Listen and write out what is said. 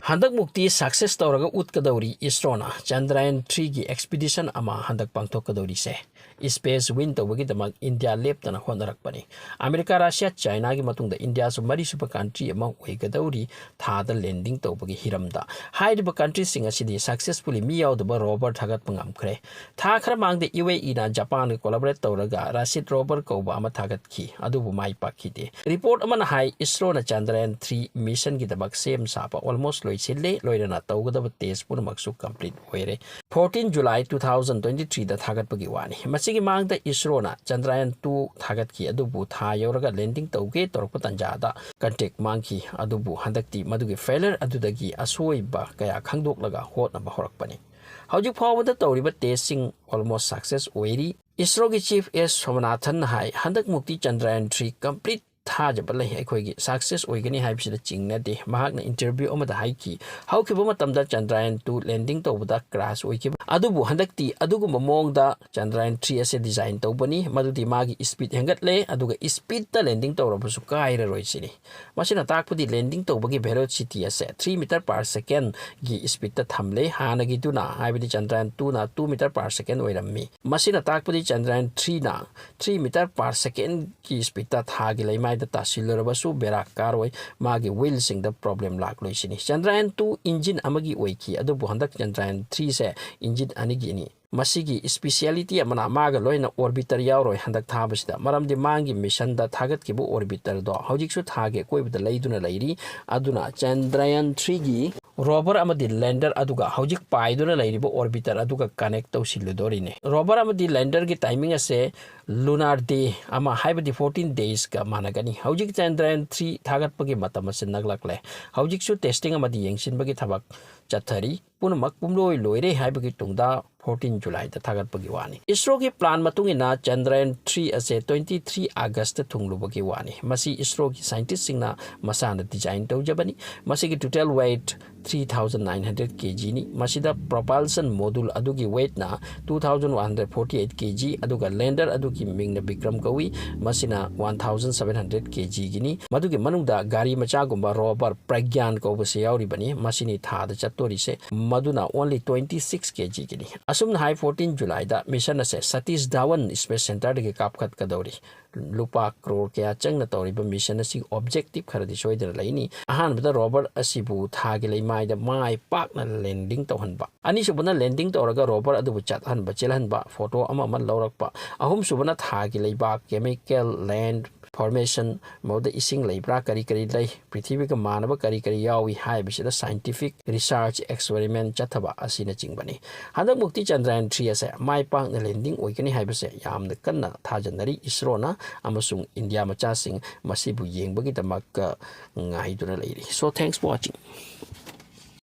Handak mukti success tawraga utkadawri Isrona Chandrayan-3 gi expedition ama handak pangthokadawri se space win tawbagi damak India leptana honarakpani America Russia China gi matungda India su mari super country ama oigadawri thada landing tawbagi hiramda haidiba country singa sidi successfully mi yawdaba rover thagat pangamkhre tha khara mangde UAE na Japan gi collaborate tawraga Rashid rover kauba ama thagat khi adubu mai pakhide report ama na hai Isro na Chandrayan-3 mission gi damak sem sapa almost Sille Loirana Taugadaba test Punamaksu complete Were 14 July 2023 the Thagat Pagiwani. Masigi Mang the Isrona Chandrayan-2 Thagat Ki Adubu Tha Yoraga landing Tauge Torpatanjada Kantek Monkey Adubu Handakti Madugi failure Adudagi Asoi Ba Kaya Kangdok Laga Hot number Horakpani. How you forward the Toriba testing almost success Weri Isro Chief S. Somanathan Hai Handak Mukti Chandrayan-3 complete Tajabala Hikogi success oigani Haibsida Chingna de Mahagna interview Omada Haiki. How Kibomatamda Chandrayan-2 landing to the crash Wiki Adubu Handakti Adugu Mamong da Chandrayan-3 as a design tobani Madudi Magi speed hangatle Aduga speed the landing to Robusuka Roisini. Machine attack with the landing to Bagi velocity as 3 meter per second gi speed the Tamle Hanagi Duna I with the Chandrayan-2 na 2 meter per second wait me. Machine attack with the Chandrayan-3 na 3 meter per second gi speed that Hagilai the Tasilurabasu Bera Karway Magi Wilsing the problem like Luisini. Chandrayan-2 engine Amagi Wiki Adubu Handak Chandrayan-3 se engine Anigini. Masigi speciality amana maga loina orbiter yauroi handak thabasida maram di mangi mission da thagat kibu orbiter do hojiksu thage koibda leiduna leiri aduna Chandrayan-3 gi rover amadi lander aduga hojik paiduna leiribo orbiter aduga connect tawsiludorine rover amadi lander gi timing ase lunar day ama haibadi 14 days ka managani hojik Chandrayan-3 thagat pagi matam ase naglakle hojiksu testing amadi yengsin bagi thabak chathari punamak pumloi loire haibagi tungda 14 July the Thagat Pagiwani. Isro ki plan matungina Chandrayan-3 as 23 August Tunglubagi wani. Masi Isro ki scientist singna masana design to Jabani. Masi ki total weight 3,900 kg ni. Masida propulsion module adugi weight na 2,148 kg. Aduga lander adugi ming na Bikram kawi. Masina 1,700 kg gini. Madugi manungda gari machagumba rover pragyan ko basiyauri bani. Masini thada chatori se. Maduna only 26 kg gini. Asum high 14 July da mission ase Satish Dhawan Space Center de kapkhat kadori lupa crore kya changna toriba mission asi objective kharadi soidra laini ahan bada rover asibu thage leimai da mai pak na landing tawhanba ani subana landing tawraga rover adu chat han ba chelhan ba photo ama man lawrakpa ahum subana thage leiba chemical land formation mode ising leibra kari kari lei prithvi ka manaba kari kari yawi hai bisida scientific research experiment chathaba asina chingbani handak mukti Chandrayan-3 ase mai pak na landing oigani hai bise yamna kanna thajanari Isro na amasung India macha sing masibu yengbagi damak ngai duna leiri so thanks for watching.